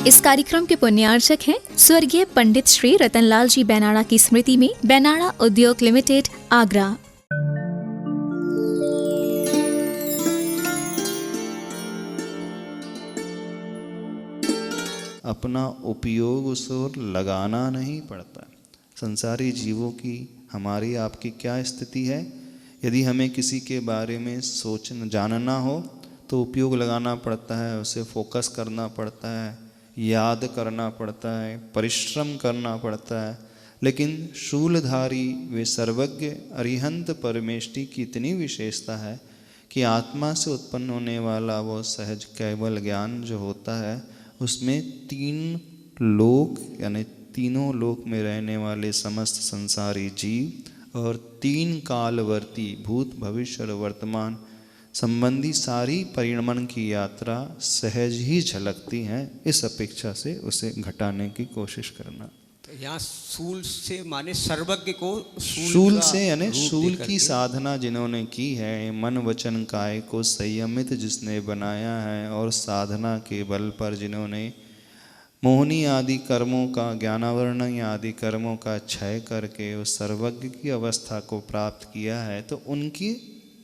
इस कार्यक्रम के पुण्यार्चक हैं स्वर्गीय पंडित श्री रतनलाल जी बैनाड़ा की स्मृति में बैनाड़ा उद्योग लिमिटेड, आगरा। अपना उपयोग उस ओर लगाना नहीं पड़ता। संसारी जीवों की हमारी आपकी क्या स्थिति है? यदि हमें किसी के बारे में सोचना जानना हो तो उपयोग लगाना पड़ता है, उसे फोकस करना पड़ता है, याद करना पड़ता है, परिश्रम करना पड़ता है। लेकिन शूलधारी वे सर्वज्ञ अरिहंत परमेष्टि की इतनी विशेषता है कि आत्मा से उत्पन्न होने वाला वो सहज केवल ज्ञान जो होता है उसमें तीन लोक यानी तीनों लोक में रहने वाले समस्त संसारी जीव और तीन कालवर्ती भूत भविष्य और वर्तमान संबंधी सारी परिणमन की यात्रा सहज ही झलकती हैं। इस अपेक्षा से उसे घटाने की कोशिश करना। तो यहाँ शूल से माने सर्वज्ञ को शूल से यानी शूल की साधना जिन्होंने की है, मन वचन काय को संयमित जिसने बनाया है और साधना के बल पर जिन्होंने मोहनी आदि कर्मों का ज्ञानावरण आदि कर्मों का क्षय करके उस सर्वज्ञ की अवस्था को प्राप्त किया है, तो उनकी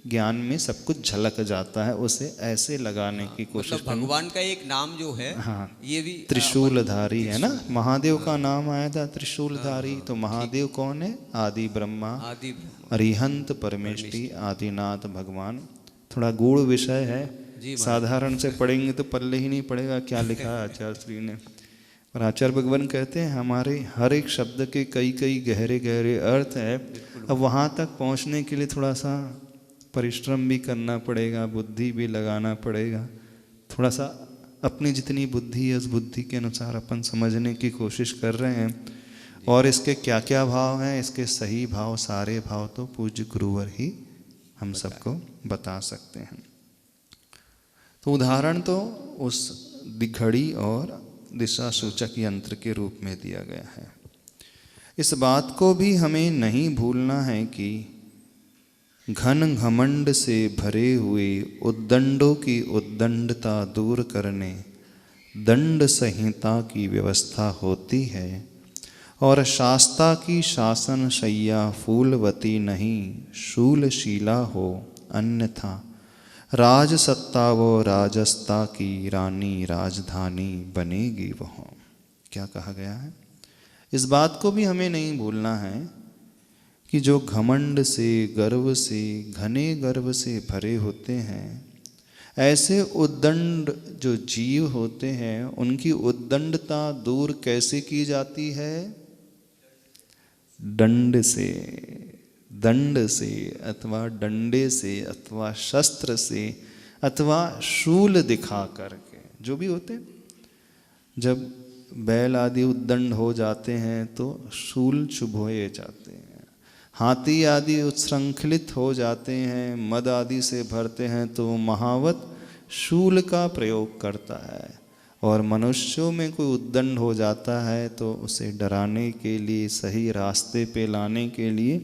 ज्ञान में सब कुछ झलक जाता है। उसे ऐसे लगाने की कोशिश मतलब भगवान का एक नाम जो है, हाँ, ये भी त्रिशूलधारी है ना। महादेव का नाम आया था त्रिशूलधारी। तो महादेव कौन है? आदि ब्रह्मा, आदि अरिहंत परमेष्टि, आदिनाथ भगवान। थोड़ा गूढ़ विषय है, साधारण से पढ़ेंगे तो पल्ले ही नहीं पड़ेगा क्या लिखा है आचार्य श्री ने। पर आचार्य भगवान कहते हैं हमारे हर एक शब्द के कई कई गहरे गहरे अर्थ है। अब वहाँ तक पहुँचने के लिए थोड़ा सा परिश्रम भी करना पड़ेगा, बुद्धि भी लगाना पड़ेगा। थोड़ा सा अपनी जितनी बुद्धि है उस बुद्धि के अनुसार अपन समझने की कोशिश कर रहे हैं। और इसके क्या क्या भाव हैं, इसके सही भाव सारे भाव तो पूज्य गुरुवर ही हम सबको बता सकते हैं। तो उदाहरण तो उस घड़ी और दिशा सूचक यंत्र के रूप में दिया गया है। इस बात को भी हमें नहीं भूलना है कि घन घमंड से भरे हुए उद्दंडों की उद्दंडता दूर करने दंड संहिता की व्यवस्था होती है और शास्ता की शासन शैया फूलवती नहीं शूलशीला हो, अन्यथा राजसत्ता वो राजस्ता की रानी राजधानी बनेगी वह। क्या कहा गया है? इस बात को भी हमें नहीं भूलना है कि जो घमंड से गर्व से घने गर्व से भरे होते हैं, ऐसे उद्दंड जो जीव होते हैं उनकी उद्दंडता दूर कैसे की जाती है? दंड से, दंड से अथवा डंडे से अथवा शस्त्र से अथवा शूल दिखा करके। जो भी होते हैं, जब बैल आदि उद्दंड हो जाते हैं तो शूल चुभोए जाते हैं, हाथी आदि उत्सृंखलित हो जाते हैं, मद आदि से भरते हैं तो महावत शूल का प्रयोग करता है। और मनुष्यों में कोई उद्दंड हो जाता है तो उसे डराने के लिए, सही रास्ते पे लाने के लिए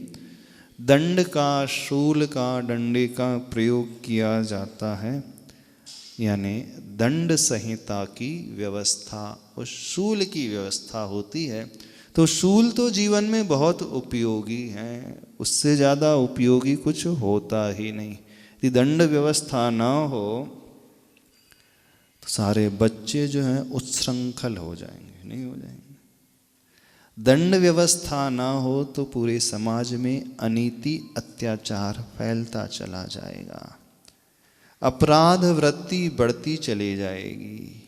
दंड का, शूल का, डंडे का प्रयोग किया जाता है। यानी दंड संहिता की व्यवस्था उस शूल की व्यवस्था होती है। तो शूल तो जीवन में बहुत उपयोगी है, उससे ज़्यादा उपयोगी कुछ होता ही नहीं। यदि दंड व्यवस्था ना हो तो सारे बच्चे जो हैं उत्सृंखल हो जाएंगे, नहीं हो जाएंगे। दंड व्यवस्था ना हो तो पूरे समाज में अनीति अत्याचार फैलता चला जाएगा, अपराध वृत्ति बढ़ती चली जाएगी।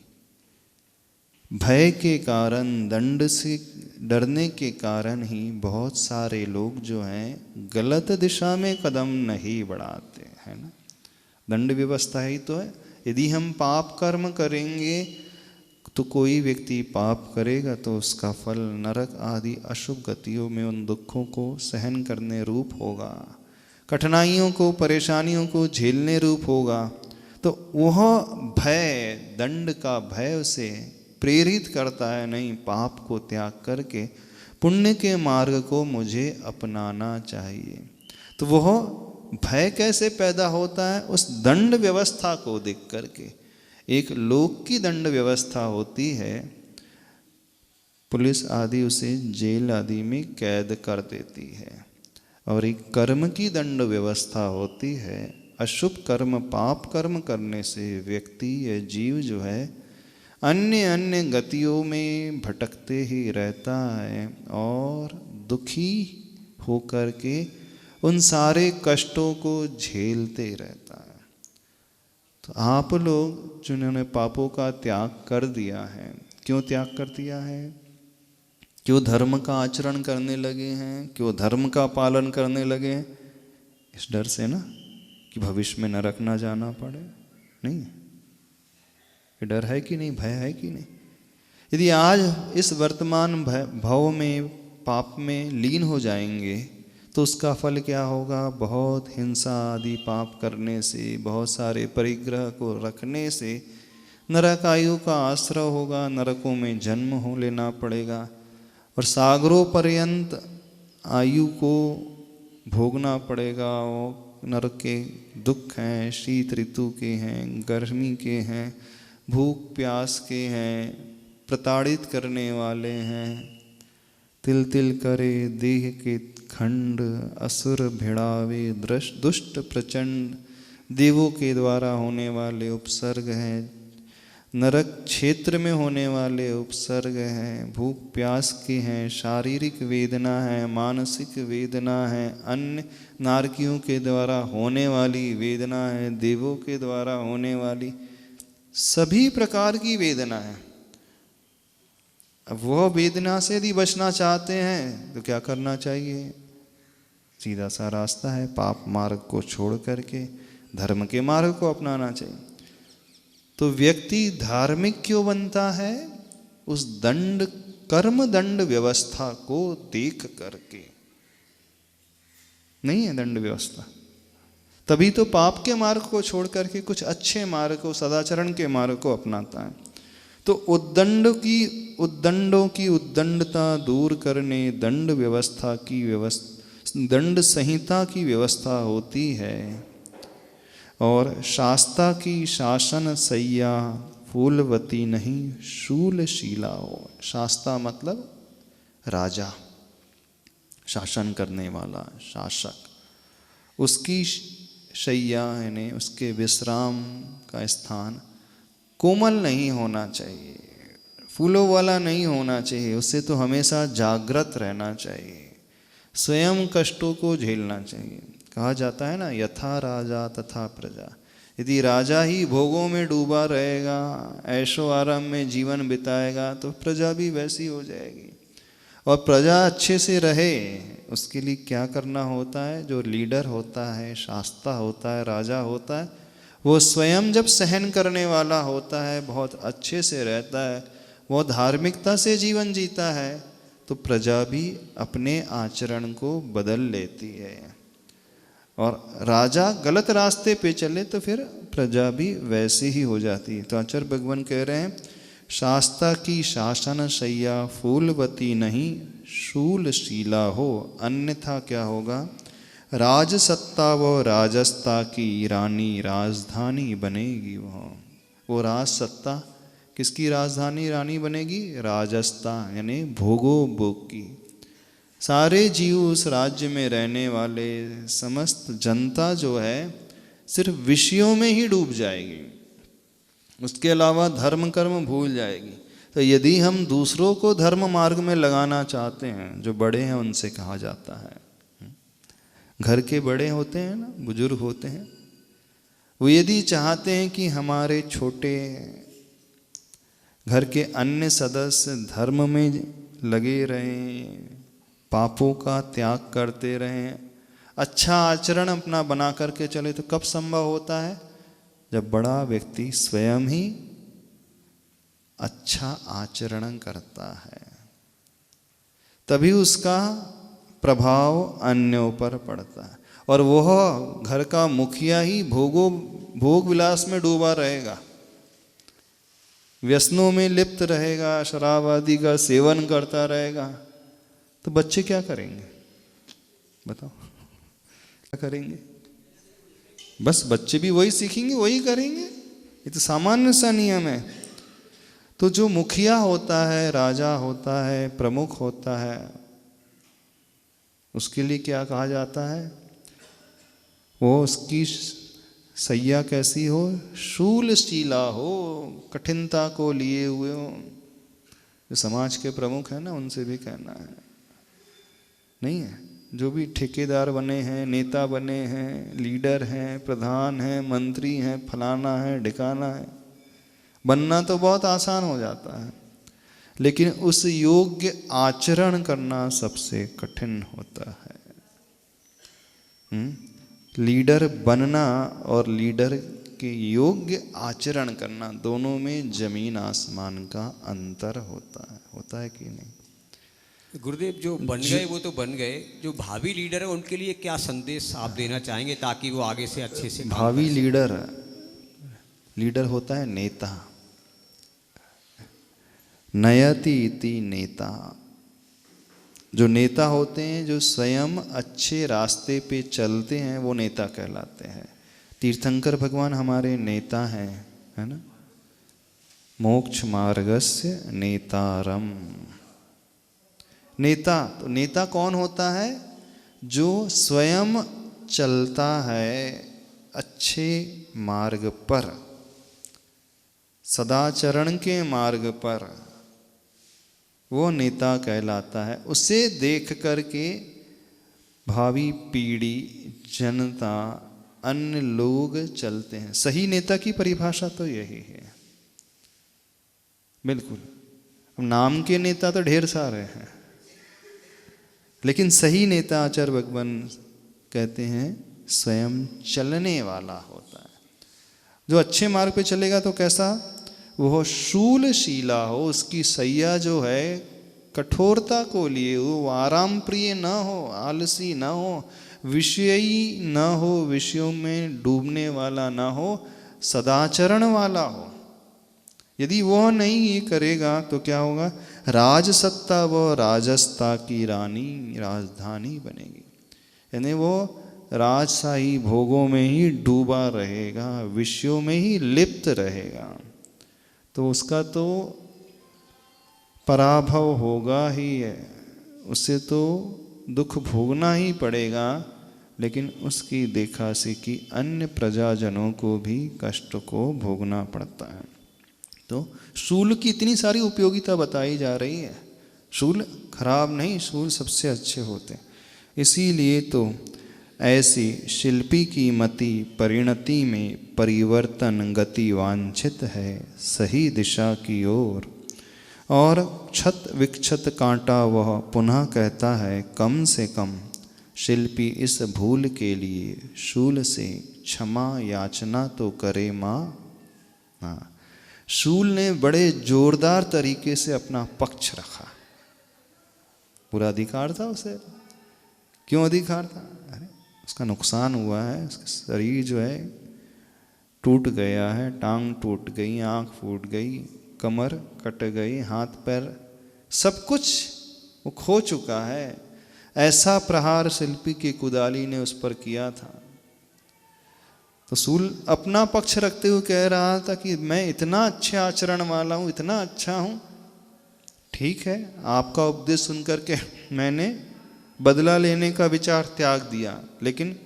भय के कारण, दंड से डरने के कारण ही बहुत सारे लोग जो हैं गलत दिशा में कदम नहीं बढ़ाते हैं ना। दंड व्यवस्था ही तो है। यदि हम पाप कर्म करेंगे तो कोई व्यक्ति पाप करेगा तो उसका फल नरक आदि अशुभ गतियों में उन दुखों को सहन करने रूप होगा, कठिनाइयों को, परेशानियों को झेलने रूप होगा। तो वह भय, दंड का भय उसे प्रेरित करता है, नहीं, पाप को त्याग करके पुण्य के मार्ग को मुझे अपनाना चाहिए। तो वह भय कैसे पैदा होता है? उस दंड व्यवस्था को देख करके। एक लोक की दंड व्यवस्था होती है पुलिस आदि उसे जेल आदि में कैद कर देती है। और एक कर्म की दंड व्यवस्था होती है। अशुभ कर्म, पाप कर्म करने से व्यक्ति या जीव जो है अन्य अन्य गतियों में भटकते ही रहता है और दुखी होकर के उन सारे कष्टों को झेलते रहता है। तो आप लोग जिन्होंने पापों का त्याग कर दिया है, क्यों त्याग कर दिया है? क्यों धर्म का आचरण करने लगे हैं? क्यों धर्म का पालन करने लगे हैं? इस डर से ना कि भविष्य में नरक ना जाना पड़े। नहीं, ये डर है कि नहीं, भय है कि नहीं? यदि आज इस वर्तमान भव में पाप में लीन हो जाएंगे तो उसका फल क्या होगा? बहुत हिंसा आदि पाप करने से, बहुत सारे परिग्रह को रखने से नरक आयु का आश्रय होगा, नरकों में जन्म हो लेना पड़ेगा और सागरों पर्यंत आयु को भोगना पड़ेगा। और नरक के दुख हैं, शीत ऋतु के हैं, गर्मी के हैं, भूख प्यास के हैं, प्रताड़ित करने वाले हैं। तिल तिल करे देह के खंड, असुर भिड़ावे दुष्ट प्रचंड, देवों के द्वारा होने वाले उपसर्ग हैं, नरक क्षेत्र में होने वाले उपसर्ग हैं, भूख प्यास के हैं, शारीरिक वेदना है, मानसिक वेदना है, अन्य नारकियों के द्वारा होने वाली वेदना है, देवों के द्वारा होने वाली सभी प्रकार की वेदना है। अब वह वेदना से यदि बचना चाहते हैं तो क्या करना चाहिए? सीधा सा रास्ता है, पाप मार्ग को छोड़ करके धर्म के मार्ग को अपनाना चाहिए। तो व्यक्ति धार्मिक क्यों बनता है? उस दंड, कर्म दंड व्यवस्था को देख करके। नहीं है दंड व्यवस्था, तभी तो पाप के मार्ग को छोड़ करके कुछ अच्छे मार्ग को, सदाचरण के मार्ग को अपनाता है। तो उद्दंडों की उद्दंडता दूर करने दंड व्यवस्था की दंड संहिता की व्यवस्था होती है। और शास्ता की शासन सैया फूलवती नहीं शूलशीला हो। शास्ता मतलब राजा, शासन करने वाला शासक। उसकी शैया यानी उसके विश्राम का स्थान कोमल नहीं होना चाहिए, फूलों वाला नहीं होना चाहिए। उससे तो हमेशा जागृत रहना चाहिए, स्वयं कष्टों को झेलना चाहिए। कहा जाता है ना, यथा राजा तथा प्रजा। यदि राजा ही भोगों में डूबा रहेगा, ऐशो आराम में जीवन बिताएगा, तो प्रजा भी वैसी हो जाएगी। और प्रजा अच्छे से रहे उसके लिए क्या करना होता है? जो लीडर होता है, शास्ता होता है, राजा होता है, वो स्वयं जब सहन करने वाला होता है, बहुत अच्छे से रहता है, वो धार्मिकता से जीवन जीता है, तो प्रजा भी अपने आचरण को बदल लेती है। और राजा गलत रास्ते पे चले तो फिर प्रजा भी वैसी ही हो जाती है। तो आचार्य भगवान कह रहे हैं, शास्ता की शासन शैया फूलवती नहीं शूलशीला हो, अन्यथा क्या होगा? राजसत्ता व राजस्ता की रानी राजधानी बनेगी। वो राजसत्ता किसकी राजधानी रानी बनेगी? राजस्ता यानी भोगो भोग की। सारे जीव उस राज्य में रहने वाले समस्त जनता जो है सिर्फ विषयों में ही डूब जाएगी, उसके अलावा धर्म कर्म भूल जाएगी। तो यदि हम दूसरों को धर्म मार्ग में लगाना चाहते हैं, जो बड़े हैं उनसे कहा जाता है, घर के बड़े होते हैं ना, बुजुर्ग होते हैं, वो यदि चाहते हैं कि हमारे छोटे घर के अन्य सदस्य धर्म में लगे रहें, पापों का त्याग करते रहें, अच्छा आचरण अपना बना करके चले, तो कब संभव होता है? जब बड़ा व्यक्ति स्वयं ही अच्छा आचरण करता है, तभी उसका प्रभाव अन्यों पर पड़ता है। और वह घर का मुखिया ही भोग विलास में डूबा रहेगा, व्यसनों में लिप्त रहेगा, शराब आदि का सेवन करता रहेगा, तो बच्चे क्या करेंगे? बताओ क्या करेंगे? बस बच्चे भी वही सीखेंगे, वही करेंगे। ये तो सामान्य सा नियम है। तो जो मुखिया होता है, राजा होता है, प्रमुख होता है, उसके लिए क्या कहा जाता है? वो उसकी सैया कैसी हो? शूलशीला हो, कठिनता को लिए हुए हो। जो समाज के प्रमुख हैं ना, उनसे भी कहना है, नहीं है? जो भी ठेकेदार बने हैं, नेता बने हैं, लीडर हैं, प्रधान हैं, मंत्री हैं, फलाना है, ढिकाना है, बनना तो बहुत आसान हो जाता है, लेकिन उस योग्य आचरण करना सबसे कठिन होता है। लीडर बनना और लीडर के योग्य आचरण करना, दोनों में जमीन आसमान का अंतर होता है कि नहीं? गुरुदेव, जो बन गए वो तो बन गए, जो भावी लीडर है उनके लिए क्या संदेश आप देना चाहेंगे ताकि वो आगे से अच्छे से काम भावी कर सकें? लीडर होता है नेता। नयति इति नेता। जो नेता होते हैं, जो स्वयं अच्छे रास्ते पे चलते हैं, वो नेता कहलाते हैं। तीर्थंकर भगवान हमारे नेता हैं, है ना? मोक्ष मार्गस्य नेतारम। नेता, तो नेता कौन होता है? जो स्वयं चलता है अच्छे मार्ग पर, सदाचरण के मार्ग पर, वो नेता कहलाता है। उसे देख करके भावी पीढ़ी, जनता, अन्य लोग चलते हैं। सही नेता की परिभाषा तो यही है। बिल्कुल, नाम के नेता तो ढेर सारे हैं, लेकिन सही नेता आचार्य भगवान कहते हैं स्वयं चलने वाला होता है। जो अच्छे मार्ग पे चलेगा तो कैसा? वो शूलशीला हो, उसकी सैया जो है कठोरता को लिए हो, आराम प्रिय न हो, आलसी न हो, विषयी न हो, विषयों में डूबने वाला न हो, सदाचरण वाला हो। यदि वह नहीं ये करेगा तो क्या होगा? राजसत्ता व राजस्ता की रानी राजधानी बनेगी। यानी वो राजशाही भोगों में ही डूबा रहेगा, विषयों में ही लिप्त रहेगा, तो उसका तो पराभव होगा ही है, उसे तो दुख भोगना ही पड़ेगा। लेकिन उसकी देखा से कि अन्य प्रजाजनों को भी कष्ट को भोगना पड़ता है। तो शूल की इतनी सारी उपयोगिता बताई जा रही है। शूल खराब नहीं, शूल सबसे अच्छे होते हैं। इसीलिए तो ऐसी शिल्पी की मति परिणति में परिवर्तन गति वांछित है सही दिशा की ओर। और क्षत विक्षत कांटा वह पुनः कहता है कम से कम शिल्पी इस भूल के लिए शूल से क्षमा याचना तो करे माँ। हाँ, शूल ने बड़े जोरदार तरीके से अपना पक्ष रखा। पूरा अधिकार था उसे। क्यों अधिकार था? अरे उसका नुकसान हुआ है, उसका शरीर जो है टूट गया है, टांग टूट गई, आँख फूट गई, कमर कट गई, हाथ पैर सब कुछ वो खो चुका है। ऐसा प्रहार शिल्पी के कुदाली ने उस पर किया था। तो शूल अपना पक्ष रखते हुए कह रहा था कि मैं इतना अच्छे आचरण वाला हूँ, इतना अच्छा हूँ। ठीक है, आपका उपदेश सुनकर के मैंने बदला लेने का विचार त्याग दिया, लेकिन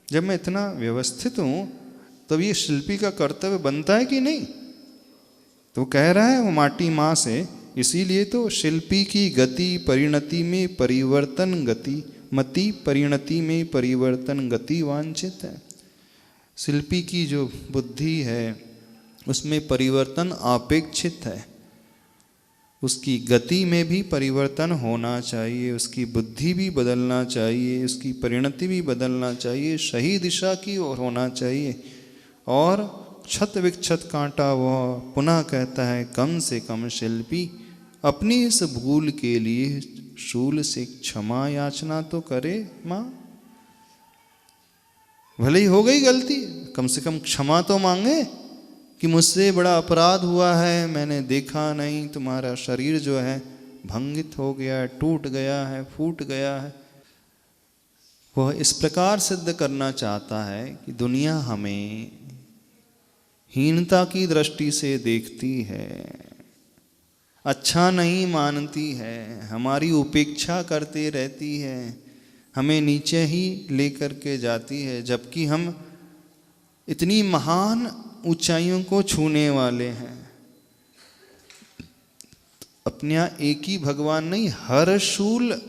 जब मैं इतना व्यवस्थित हूँ तब ये शिल्पी का कर्तव्य बनता है कि नहीं? तो कह रहा है वो माटी माँ से। इसीलिए तो शिल्पी की गति परिणति में परिवर्तन गति, मति परिणति में परिवर्तन गति वांछित है। शिल्पी की जो बुद्धि है उसमें परिवर्तन अपेक्षित है। उसकी गति में भी परिवर्तन होना चाहिए, उसकी बुद्धि भी बदलना चाहिए, उसकी परिणति भी बदलना चाहिए, सही दिशा की ओर होना चाहिए। और क्षत विक्षत कांटा वह पुनः कहता है कम से कम शिल्पी अपनी इस भूल के लिए शूल से क्षमा याचना तो करे माँ। भले ही हो गई गलती, कम से कम क्षमा तो मांगे कि मुझसे बड़ा अपराध हुआ है, मैंने देखा नहीं, तुम्हारा शरीर जो है भंगित हो गया है, टूट गया है, फूट गया है। वह इस प्रकार सिद्ध करना चाहता है कि दुनिया हमें हीनता की दृष्टि से देखती है, अच्छा नहीं मानती है, हमारी उपेक्षा करते रहती है, हमें नीचे ही लेकर के जाती है, जबकि हम इतनी महान ऊंचाइयों को छूने वाले हैं। अपने यहाँ एक ही भगवान नहीं, हर शूल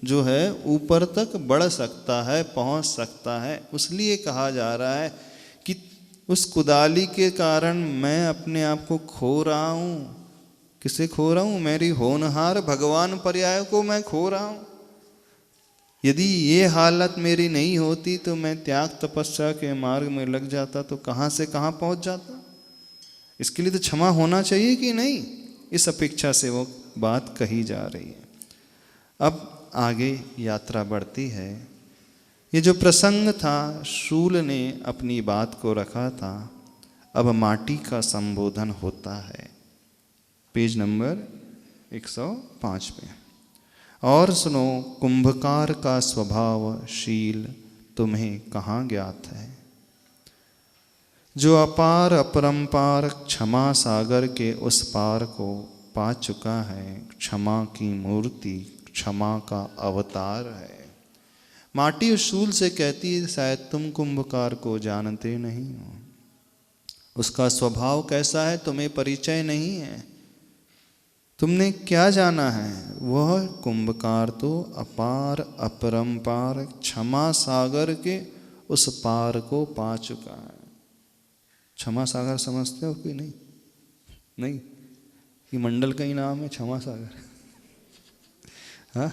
जो है ऊपर तक बढ़ सकता है, पहुंच सकता है। इसलिए कहा जा रहा है कि उस कुदाली के कारण मैं अपने आप को खो रहा हूँ। किसे खो रहा हूँ? मेरी होनहार भगवान पर्याय को मैं खो रहा हूँ। यदि ये हालत मेरी नहीं होती तो मैं त्याग तपस्या के मार्ग में लग जाता, तो कहाँ से कहाँ पहुँच जाता। इसके लिए तो क्षमा होना चाहिए कि नहीं, इस अपेक्षा से वो बात कही जा रही है। अब आगे यात्रा बढ़ती है। ये जो प्रसंग था, शूल ने अपनी बात को रखा था, अब माटी का संबोधन होता है। पेज नंबर 105 पे। और सुनो, कुंभकार का स्वभावशील तुम्हें कहाँ ज्ञात है, जो अपार अपरंपार क्षमा सागर के उस पार को पा चुका है। क्षमा की मूर्ति, क्षमा का अवतार है। माटी उस शूल से कहती है, शायद तुम कुंभकार को जानते नहीं हो, उसका स्वभाव कैसा है तुम्हें परिचय नहीं है। तुमने क्या जाना है? वह कुंभकार तो अपार अपरंपार क्षमा सागर के उस पार को पा चुका है। क्षमा सागर समझते हो कि नहीं? नहीं, ये मंडल का ही नाम है क्षमा सागर। हाँ,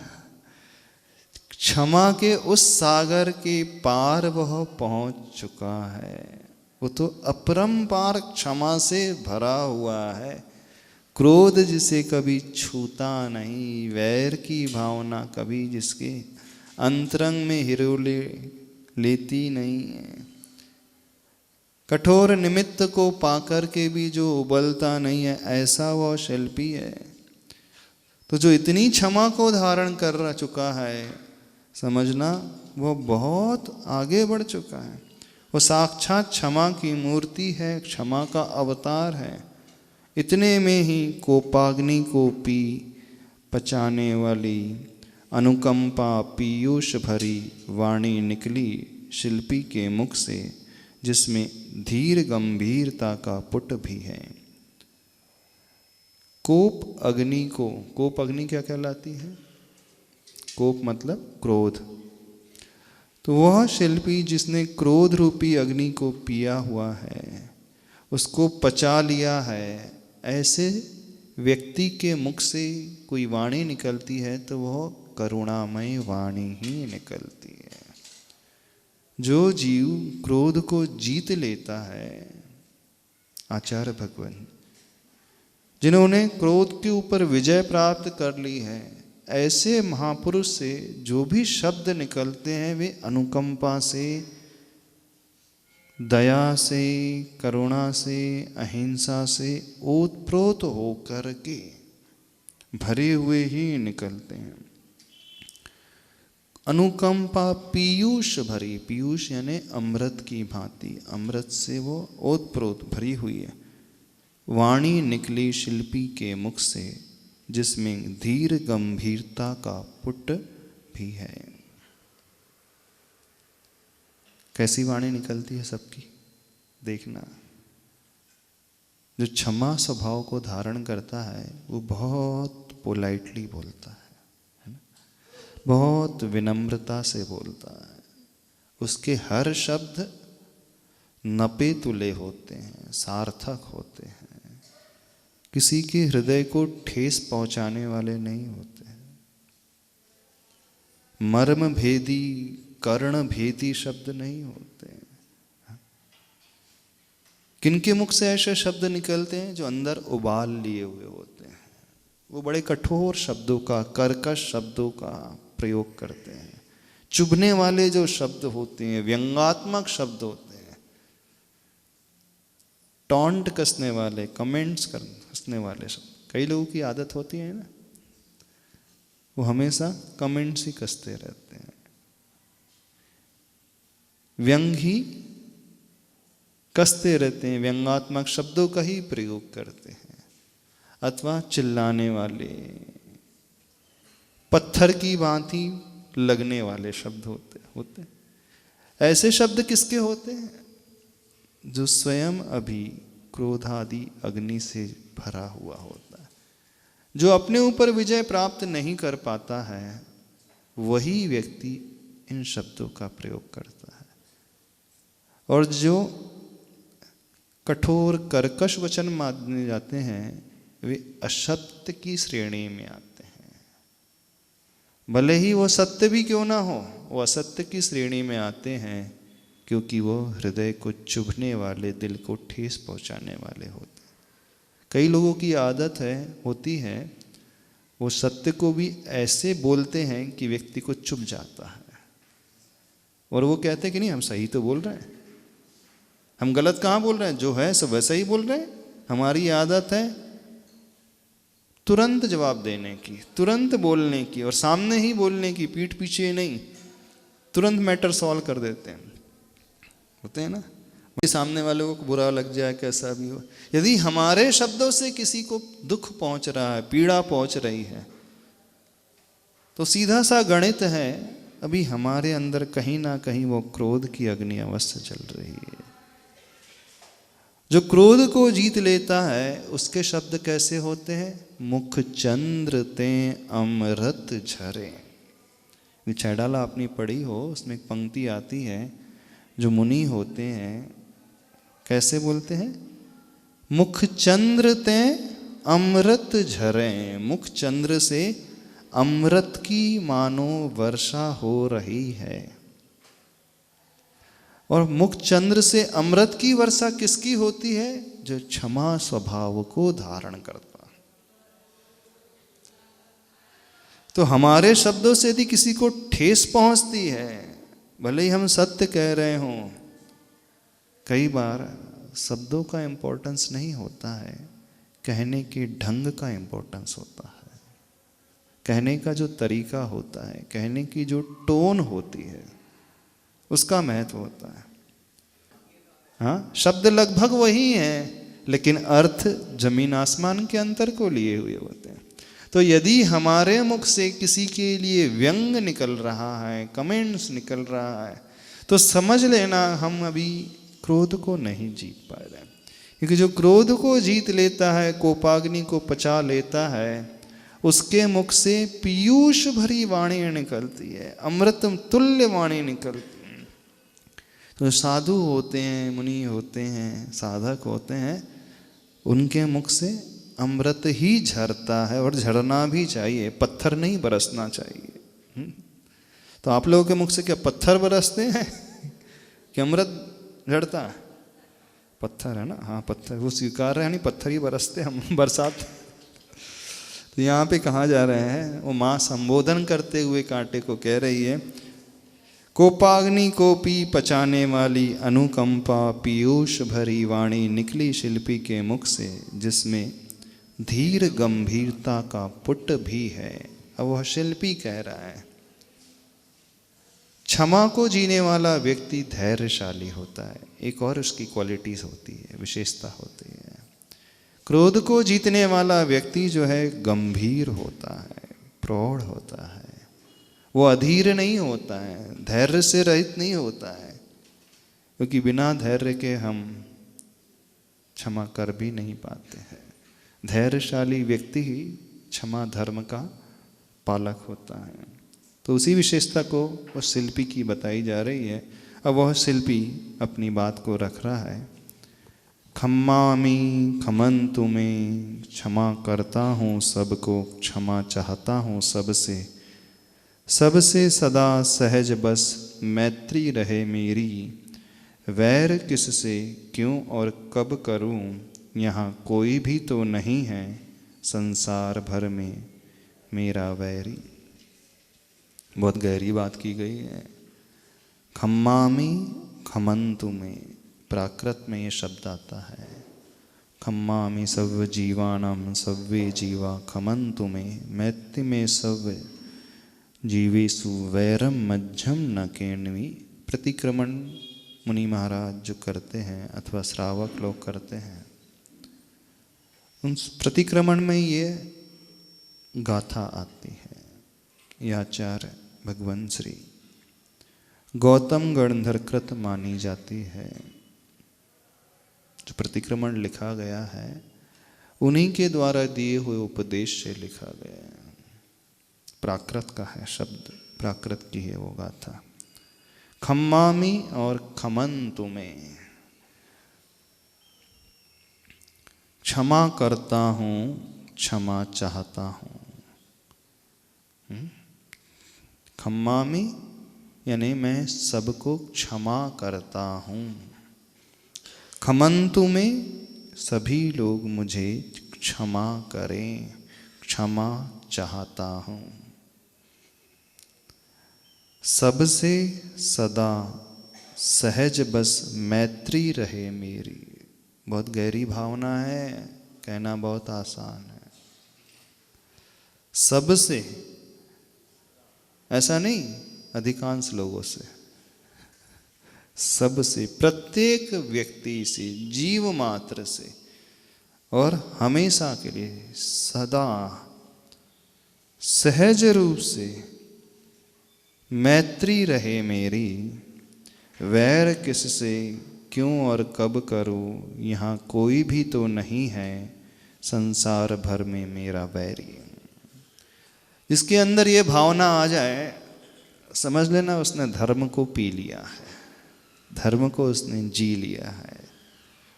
क्षमा के उस सागर के पार वह पहुंच चुका है। वो तो अपरंपार क्षमा से भरा हुआ है। क्रोध जिसे कभी छूता नहीं, वैर की भावना कभी जिसके अंतरंग में हिरोले लेती नहीं है। कठोर निमित्त को पाकर के भी जो उबलता नहीं है, ऐसा वह शिल्पी है। तो जो इतनी क्षमा को धारण कर चुका है, समझना वो बहुत आगे बढ़ चुका है। वो साक्षात क्षमा की मूर्ति है, क्षमा का अवतार है। इतने में ही कोपाग्नि को पी पचाने वाली अनुकंपा पीयूष भरी वाणी निकली शिल्पी के मुख से, जिसमें धीर गंभीरता का पुट भी है। कोप अग्नि क्या कहलाती है? कोप मतलब क्रोध। तो वह शिल्पी जिसने क्रोध रूपी अग्नि को पिया हुआ है, उसको पचा लिया है, ऐसे व्यक्ति के मुख से कोई वाणी निकलती है तो वह करुणामय वाणी ही निकलती है। जो जीव क्रोध को जीत लेता है, आचार्य भगवान जिन्होंने क्रोध के ऊपर विजय प्राप्त कर ली है, ऐसे महापुरुष से जो भी शब्द निकलते हैं वे अनुकंपा से, दया से, करुणा से, अहिंसा से ओतप्रोत होकर के भरे हुए ही निकलते हैं। अनुकंपा पीयूष भरी, पीयूष यानी अमृत की भांति, अमृत से वो ओतप्रोत भरी हुई है। वाणी निकली शिल्पी के मुख से, जिसमें धीर गंभीरता का पुट भी है। कैसी वाणी निकलती है सबकी, देखना। जो क्षमा स्वभाव को धारण करता है वो बहुत पोलाइटली बोलता है ना? बहुत विनम्रता से बोलता है। उसके हर शब्द नपे तुले होते हैं, सार्थक होते हैं, किसी के हृदय को ठेस पहुंचाने वाले नहीं होते हैं। मर्म भेदी, कर्ण भेदी शब्द नहीं होते हैं। किनके मुख से ऐसे शब्द निकलते हैं? जो अंदर उबाल लिए हुए होते हैं। वो बड़े कठोर शब्दों का, कर्कश शब्दों का प्रयोग करते हैं। चुभने वाले जो शब्द होते हैं, व्यंग्यात्मक शब्द होते हैं, टॉन्ट कसने वाले, कमेंट्स कसने वाले शब्द। कई लोगों की आदत होती है ना, वो हमेशा कमेंट्स ही कसते रहते हैं, व्यंग ही कसते रहते हैं, व्यंग्यात्मक शब्दों का ही प्रयोग करते हैं। अथवा चिल्लाने वाले, पत्थर की भांति लगने वाले शब्द होते। ऐसे शब्द किसके होते हैं? जो स्वयं अभी क्रोधादि अग्नि से भरा हुआ होता है। जो अपने ऊपर विजय प्राप्त नहीं कर पाता है, वही व्यक्ति इन शब्दों का प्रयोग करता है। और जो कठोर कर्कश वचन माने जाते हैं, वे असत्य की श्रेणी में आते हैं। भले ही वो सत्य भी क्यों ना हो, वो असत्य की श्रेणी में आते हैं, क्योंकि वो हृदय को चुभने वाले, दिल को ठेस पहुंचाने वाले होते हैं। कई लोगों की आदत होती है, वो सत्य को भी ऐसे बोलते हैं कि व्यक्ति को चुभ जाता है, और वो कहते हैं कि नहीं, हम सही तो बोल रहे हैं, हम गलत कहाँ बोल रहे हैं, जो है सब वैसा ही बोल रहे हैं। हमारी आदत है तुरंत जवाब देने की, तुरंत बोलने की, और सामने ही बोलने की, पीठ पीछे नहीं। तुरंत मैटर सॉल्व कर देते हैं, होते हैं ना। सामने वाले को बुरा लग जाए, कैसा भी हो, यदि हमारे शब्दों से किसी को दुख पहुंच रहा है, पीड़ा पहुंच रही है, तो सीधा सा गणित है, अभी हमारे अंदर कहीं ना कहीं वो क्रोध की अग्नि अवश्य चल रही है। जो क्रोध को जीत लेता है, उसके शब्द कैसे होते हैं? मुख चंद्र ते अमृत झरे। विचैडाला आपने पढ़ी हो, उसमें एक पंक्ति आती है, जो मुनि होते हैं कैसे बोलते हैं? मुख चंद्र ते अमृत झरे। मुख चंद्र से अमृत की मानो वर्षा हो रही है। और मुख चंद्र से अमृत की वर्षा किसकी होती है? जो क्षमा स्वभाव को धारण करता। तो हमारे शब्दों से यदि किसी को ठेस पहुंचती है, भले ही हम सत्य कह रहे हों, कई बार शब्दों का इंपॉर्टेंस नहीं होता है, कहने के ढंग का इंपॉर्टेंस होता है, कहने का जो तरीका होता है, कहने की जो टोन होती है, उसका महत्व होता है। हाँ, शब्द लगभग वही हैं, लेकिन अर्थ जमीन आसमान के अंतर को लिए हुए होते हैं। तो यदि हमारे मुख से किसी के लिए व्यंग निकल रहा है, कमेंट्स निकल रहा है, तो समझ लेना हम अभी क्रोध को नहीं जीत पा रहे हैं। क्योंकि जो क्रोध को जीत लेता है, कोपाग्नि को पचा लेता है, उसके मुख से पीयूष भरी वाणी निकलती है, अमृत तुल्य वाणी निकलती है। तो साधु होते हैं, मुनि होते हैं, साधक होते हैं, उनके मुख से अमृत ही झरता है, और झरना भी चाहिए, पत्थर नहीं बरसना चाहिए। तो आप लोगों के मुख से क्या पत्थर बरसते हैं कि अमृत झड़ता है? पत्थर है ना, हाँ पत्थर, वो स्वीकार रहे हैं, नहीं पत्थर ही बरसते, हम बरसात। तो यहाँ पे कहाँ जा रहे हैं? वो माँ संबोधन करते हुए कांटे को कह रही है, कोपाग्नि को पी पचाने वाली अनुकंपा पीयूष भरी वाणी निकली शिल्पी के मुख से, जिसमें धीर गंभीरता का पुट भी है। अब वह शिल्पी कह रहा है, क्षमा को जीने वाला व्यक्ति धैर्यशाली होता है। एक और उसकी क्वालिटीज होती है, विशेषता होती है। क्रोध को जीतने वाला व्यक्ति जो है गंभीर होता है, प्रौढ़ होता है, वो अधीर नहीं होता है, धैर्य से रहित नहीं होता है, क्योंकि बिना धैर्य के हम क्षमा कर भी नहीं पाते हैं। धैर्यशाली व्यक्ति ही क्षमा धर्म का पालक होता है। तो उसी विशेषता को वो शिल्पी की बताई जा रही है। अब वह शिल्पी अपनी बात को रख रहा है, खम्मामी खमंतु में, क्षमा करता हूँ सबको, क्षमा चाहता हूँ सबसे, सबसे सदा सहज बस मैत्री रहे मेरी, वैर किससे क्यों और कब करूँ, यहाँ कोई भी तो नहीं है संसार भर में मेरा वैरी। बहुत गहरी बात की गई है। खम्मामी खमंतु में, प्राकृत में ये शब्द आता है, खम्मामी सव्य जीवानाम सव्ये जीवा खमंतु में, मैत्री में सव्य जीवेषु वैरम मध्यम न केण्वी। प्रतिक्रमण मुनि महाराज जो करते हैं अथवा श्रावक लोग करते हैं, उन प्रतिक्रमण में ये गाथा आती है। ये आचार्य भगवान श्री गौतम गणधर कृत मानी जाती है। जो प्रतिक्रमण लिखा गया है उन्हीं के द्वारा दिए हुए उपदेश से लिखा गया है। प्राकृत का है शब्द, प्राकृत की है वो गाथा। खम्मामी और खमंतु में, क्षमा करता हूं, क्षमा चाहता हूं। खम्मामी यानी मैं सबको क्षमा करता हूं। खमंतु में सभी लोग मुझे क्षमा करें, क्षमा चाहता हूं। सबसे सदा सहज बस मैत्री रहे मेरी। बहुत गहरी भावना है, कहना बहुत आसान है। सबसे, ऐसा नहीं अधिकांश लोगों से, सबसे, प्रत्येक व्यक्ति से, जीव मात्र से, और हमेशा के लिए सदा सहज रूप से मैत्री रहे मेरी। वैर किससे क्यों और कब करूं, यहाँ कोई भी तो नहीं है संसार भर में मेरा बैरी। जिसके अंदर ये भावना आ जाए, समझ लेना उसने धर्म को पी लिया है, धर्म को उसने जी लिया है,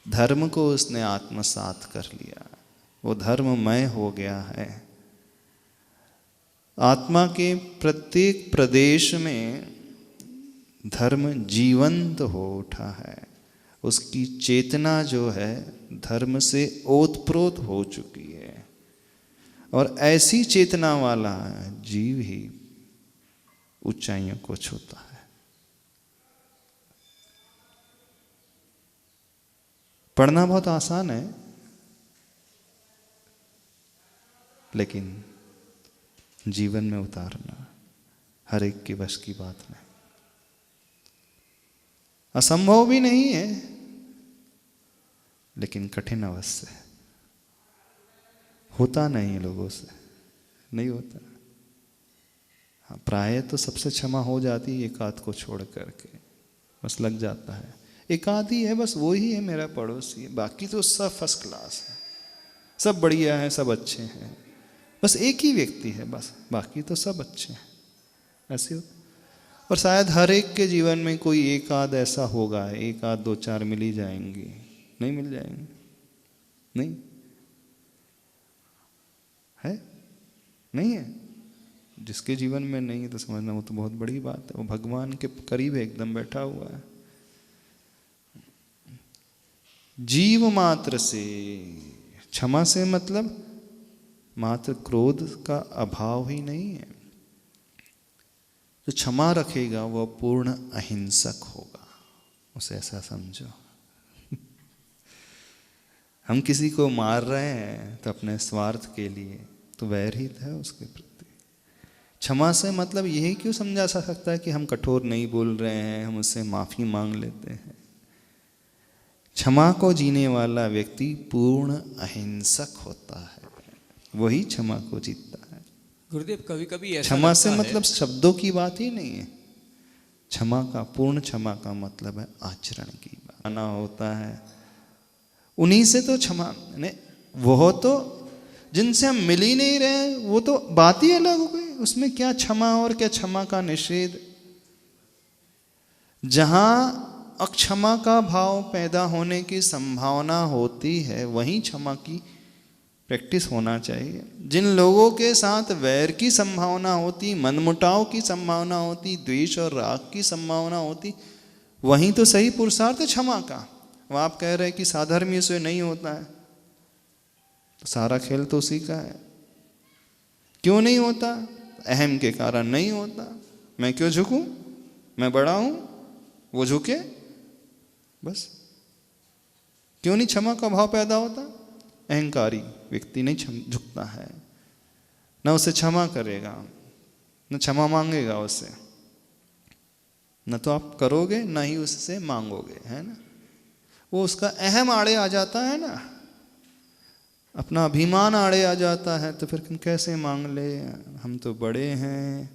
धर्म को उसने आत्मसात कर लिया, वो धर्ममय हो गया है। आत्मा के प्रत्येक प्रदेश में धर्म जीवंत हो उठा है। उसकी चेतना जो है धर्म से ओतप्रोत हो चुकी है, और ऐसी चेतना वाला जीव ही ऊंचाइयों को छूता है। पढ़ना बहुत आसान है, लेकिन जीवन में उतारना हर एक के बस की बात नहीं। असंभव भी नहीं है, लेकिन कठिन अवश्य है। होता नहीं लोगों से, नहीं होता। हाँ, प्राय तो सबसे क्षमा हो जाती है, एक आध को छोड़ करके बस लग जाता है। एक आध ही है बस, वो ही है मेरा पड़ोसी, बाकी तो सब फर्स्ट क्लास है, सब बढ़िया है, सब अच्छे हैं। बस एक ही व्यक्ति है बस, बाकी तो सब अच्छे हैं। ऐसे होता। और शायद हर एक के जीवन में कोई एक आध ऐसा होगा, एक आध दो चार मिल ही जाएंगे, नहीं मिल जाएंगे, नहीं है, नहीं है। जिसके जीवन में नहीं है तो समझना वो तो बहुत बड़ी बात है, वो भगवान के करीब एकदम बैठा हुआ है। जीव मात्र से, क्षमा से मतलब मात्र क्रोध का अभाव ही नहीं है। जो क्षमा रखेगा वह पूर्ण अहिंसक होगा, उसे ऐसा समझो। हम किसी को मार रहे हैं तो अपने स्वार्थ के लिए, तो वैर ही है उसके प्रति। क्षमा से मतलब यही क्यों समझा जा सकता है कि हम कठोर नहीं बोल रहे हैं, हम उससे माफी मांग लेते हैं। क्षमा को जीने वाला व्यक्ति पूर्ण अहिंसक होता है, वही क्षमा को जीतता है। गुरुदेव कभी कभी ऐसा क्षमा से लगता मतलब शब्दों की बात ही नहीं है। क्षमा का, पूर्ण क्षमा का मतलब है आचरण की बात आना होता है। उन्हीं से तो क्षमा ने, वो तो जिनसे हम मिल ही नहीं रहे, वो तो बात ही अलग हो गई। उसमें क्या क्षमा और क्या क्षमा का निषेध। जहां अक्षमा का भाव पैदा होने की संभावना होती है, वहीं क्षमा की प्रैक्टिस होना चाहिए। जिन लोगों के साथ वैर की संभावना होती, मनमुटाव की संभावना होती, द्वेष और राग की संभावना होती, वहीं तो सही पुरुषार्थ क्षमा का। वो आप कह रहे हैं कि साधर्म्य से नहीं होता है, तो सारा खेल तो उसी का है। क्यों नहीं होता? अहम के कारण नहीं होता। मैं क्यों झुकूं? मैं बड़ा हूं, वो झुके, बस। क्यों नहीं क्षमा का भाव पैदा होता? अहंकारी व्यक्ति नहीं झुकता है, न उसे क्षमा करेगा, न क्षमा मांगेगा उससे, न तो आप करोगे न ही उससे मांगोगे, है ना। वो उसका अहम आड़े आ जाता है ना, अपना अभिमान आड़े आ जाता है तो फिर कैसे मांग ले। हम तो बड़े हैं,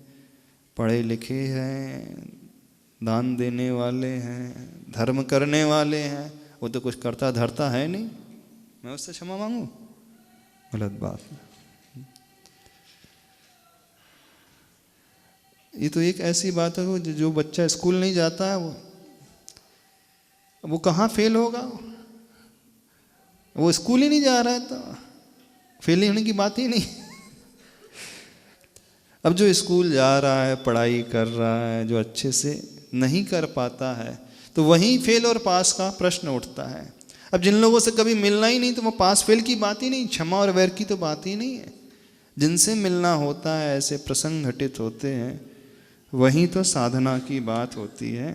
पढ़े लिखे हैं, दान देने वाले हैं, धर्म करने वाले हैं, वो तो कुछ करता धरता है नहीं, मैं उससे क्षमा मांगू? गलत बात है। ये तो एक ऐसी बात है जो बच्चा स्कूल नहीं जाता है वो कहाँ फेल होगा? वो स्कूल ही नहीं जा रहा है तो फेल होने की बात ही नहीं। अब जो स्कूल जा रहा है, पढ़ाई कर रहा है, जो अच्छे से नहीं कर पाता है, तो वहीं फेल और पास का प्रश्न उठता है। अब जिन लोगों से कभी मिलना ही नहीं तो वो पास फेल की बात ही नहीं, क्षमा और वैर की तो बात ही नहीं है। जिनसे मिलना होता है, ऐसे प्रसंग घटित होते हैं, वहीं तो साधना की बात होती है।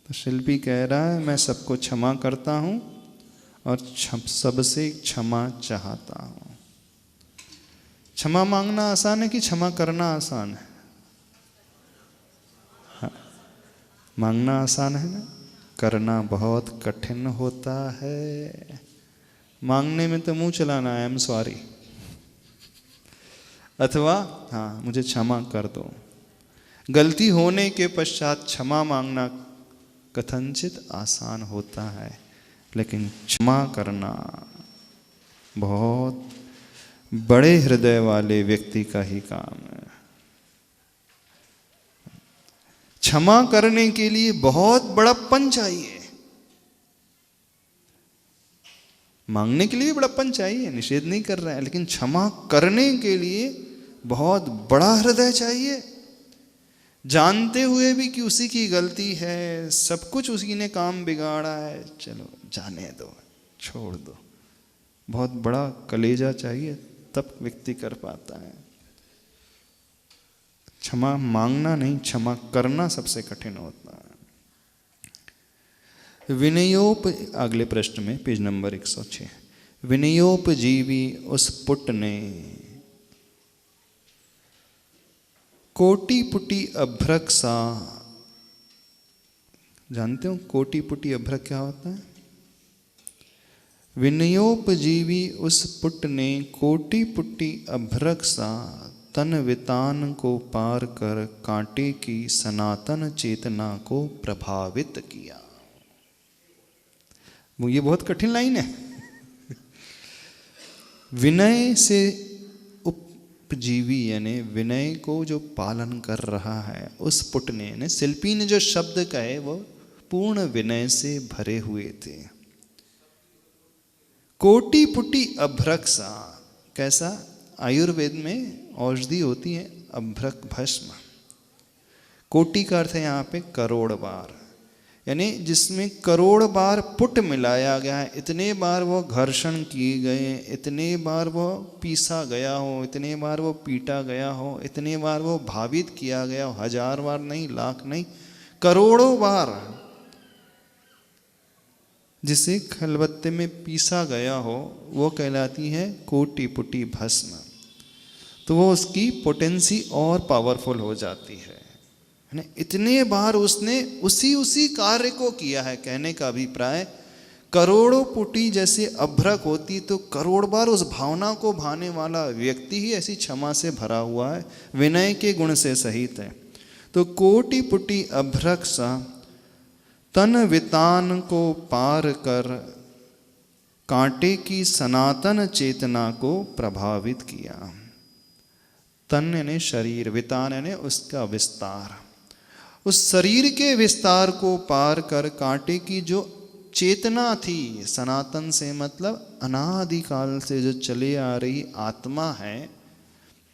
तो शिल्पी कह रहा है मैं सबको क्षमा करता हूँ और सबसे क्षमा चाहता हूँ। क्षमा मांगना आसान है कि क्षमा करना आसान है? हाँ, मांगना आसान है ना, करना बहुत कठिन होता है। मांगने में तो मुंह चलाना है, आई एम सॉरी, अथवा हाँ मुझे क्षमा कर दो। गलती होने के पश्चात क्षमा मांगना कथनचित आसान होता है, लेकिन क्षमा करना बहुत बड़े हृदय वाले व्यक्ति का ही काम है। क्षमा करने के लिए बहुत बड़प्पन चाहिए। मांगने के लिए भी बड़प्पन चाहिए, निषेध नहीं कर रहा है, लेकिन क्षमा करने के लिए बहुत बड़ा हृदय चाहिए। जानते हुए भी कि उसी की गलती है, सब कुछ उसी ने काम बिगाड़ा है, चलो जाने दो, छोड़ दो। बहुत बड़ा कलेजा चाहिए, तब व्यक्ति कर पाता है। क्षमा मांगना नहीं, क्षमा करना सबसे कठिन होता है। अगले प्रश्न में पेज नंबर 106, विनयोपजीवी उस पुट ने कोटि पुटी अभ्रक सा। जानते हो कोटि पुटी अभ्रक क्या होता है? विनयोपजीवी उस पुट ने कोटि पुटी अभ्रक सा तन वितान को पार कर कांटे की सनातन चेतना को प्रभावित किया। ये बहुत कठिन लाइन है। विनय से उपजीवी यानी विनय को जो पालन कर रहा है, उस पुट ने यानी शिल्पी ने जो शब्द कहे वो पूर्ण विनय से भरे हुए थे। कोटि पुटी अभ्रक सा, कैसा? आयुर्वेद में औषधि होती है अभ्रक भस्म। कोटि का अर्थ है यहाँ पे करोड़ बार, यानी जिसमें करोड़ बार पुट मिलाया गया है। इतने बार वो घर्षण किए गए, इतने बार वो पीसा गया हो, इतने बार वो पीटा गया हो, इतने बार वो भावित किया गया हो, 1000 बार नहीं, लाख नहीं, करोड़ों बार जिसे खलबत्ते में पीसा गया हो, वो कहलाती है कोटि पुटी भस्म। तो वो उसकी पोटेंसी और पावरफुल हो जाती है। इतने बार उसने उसी कार्य को किया है। कहने का अभिप्राय, करोड़ों पुटी जैसे अभ्रक होती तो करोड़ बार उस भावना को भाने वाला व्यक्ति ही ऐसी क्षमा से भरा हुआ है, विनय के गुण से सहित है। तो कोटि पुटी अभ्रक सा तन वितान को पार कर कांटे की सनातन चेतना को प्रभावित किया। तन यानी शरीर, वितान यानी उसका विस्तार। उस शरीर के विस्तार को पार कर कांटे की जो चेतना थी, सनातन से मतलब अनादिकाल से जो चले आ रही आत्मा है,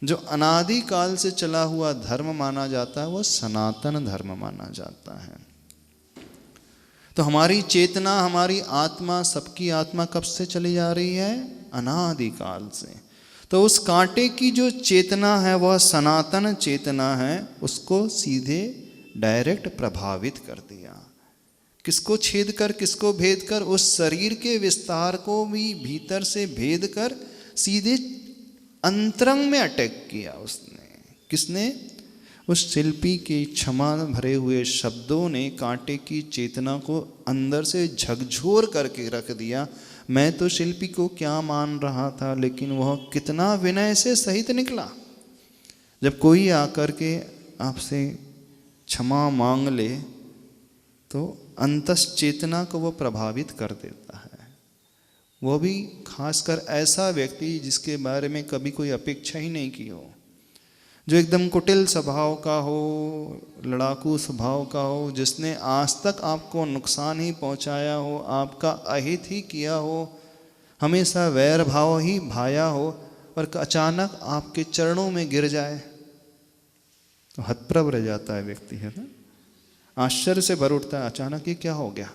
जो अनादिकाल से चला हुआ धर्म माना जाता है, वो सनातन धर्म माना जाता है। तो हमारी चेतना, हमारी आत्मा, सबकी आत्मा कब से चली जा रही है? अनादिकाल से। तो उस कांटे की जो चेतना है वह सनातन चेतना है, उसको सीधे डायरेक्ट प्रभावित कर दिया। किसको छेद कर, किसको भेद कर? उस शरीर के विस्तार को भी भीतर से भेद कर सीधे अंतरंग में अटैक किया उसने। किसने? उस शिल्पी के क्षमा भरे हुए शब्दों ने कांटे की चेतना को अंदर से झकझोर करके रख दिया, मैं तो शिल्पी को क्या मान रहा था, लेकिन वह कितना विनय से सहित निकला। जब कोई आकर के आपसे क्षमा मांग ले तो अंतस चेतना को वो प्रभावित कर देता है। वो भी खासकर ऐसा व्यक्ति जिसके बारे में कभी कोई अपेक्षा ही नहीं की हो, जो एकदम कुटिल स्वभाव का हो, लड़ाकू स्वभाव का हो, जिसने आज तक आपको नुकसान ही पहुंचाया हो, आपका अहित ही किया हो, हमेशा वैर भाव ही भाया हो, पर अचानक आपके चरणों में गिर जाए तो हतप्रभ रह जाता है व्यक्ति, है ना। आश्चर्य से भर उठता है, अचानक ये क्या हो गया,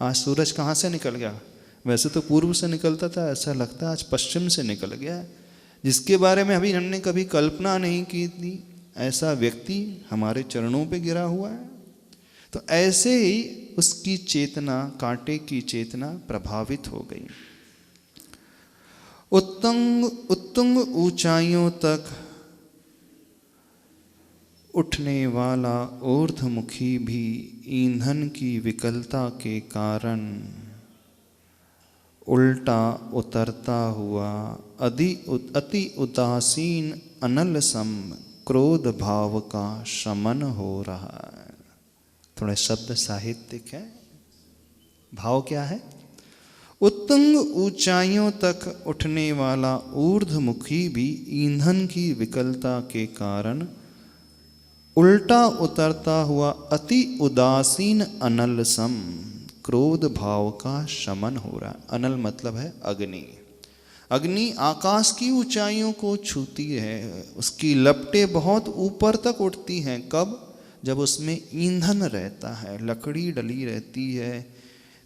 आज सूरज कहाँ से निकल गया, वैसे तो पूर्व से निकलता था, ऐसा लगता है आज पश्चिम से निकल गया है, जिसके बारे में अभी हमने कभी कल्पना नहीं की थी, ऐसा व्यक्ति हमारे चरणों पे गिरा हुआ है। तो ऐसे ही उसकी चेतना, कांटे की चेतना प्रभावित हो गई। उत्तुंग ऊंचाइयों तक उठने वाला ऊर्ध्वमुखी भी ईंधन की विकलता के कारण उल्टा उतरता हुआ अति उदासीन अनल सम क्रोध भाव का शमन हो रहा है। थोड़े शब्द साहित्यिक है। भाव क्या है? उत्तुंग ऊंचाइयों तक उठने वाला ऊर्ध्वमुखी भी ईंधन की विकलता के कारण उल्टा उतरता हुआ अति उदासीन अनल सम क्रोध भाव का शमन हो रहा है। अनल मतलब है अग्नि। अग्नि आकाश की ऊंचाइयों को छूती है, उसकी लपटें बहुत ऊपर तक उठती हैं। कब? जब उसमें ईंधन रहता है, लकड़ी डली रहती है,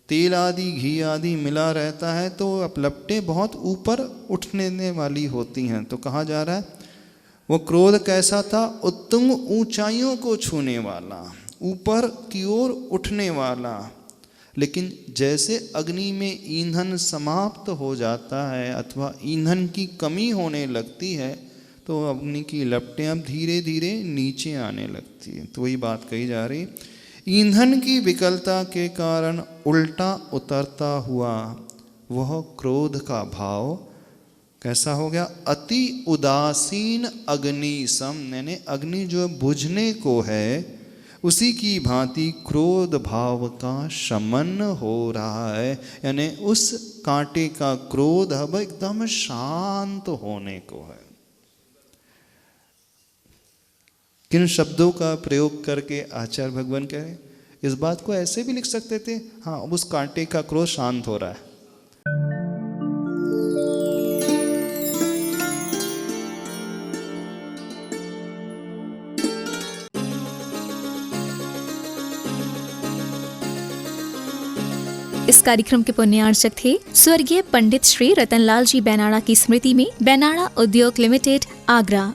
तेल आदि घी आदि मिला रहता है, तो अब लपटें बहुत ऊपर उठने वाली होती हैं। तो कहा जा रहा है वो क्रोध कैसा था? उत्तुंग ऊंचाइयों को छूने वाला, ऊपर की ओर उठने वाला। लेकिन जैसे अग्नि में ईंधन समाप्त हो जाता है अथवा ईंधन की कमी होने लगती है तो अग्नि की लपटें अब धीरे धीरे नीचे आने लगती है। तो वही बात कही जा रही, ईंधन की विकलता के कारण उल्टा उतरता हुआ वह क्रोध का भाव कैसा हो गया? अति उदासीन अग्नि सम, यानी अग्नि जो बुझने को है उसी की भांति क्रोध भाव का शमन हो रहा है। यानी उस कांटे का क्रोध अब एकदम शांत होने को है। किन शब्दों का प्रयोग करके आचार्य भगवान कह रहे हैं? इस बात को ऐसे भी लिख सकते थे, हाँ अब उस कांटे का क्रोध शांत हो रहा है। इस कार्यक्रम के पुण्यार्चक थे स्वर्गीय पंडित श्री रतनलाल जी बेनाड़ा की स्मृति में बेनाड़ा उद्योग लिमिटेड, आगरा।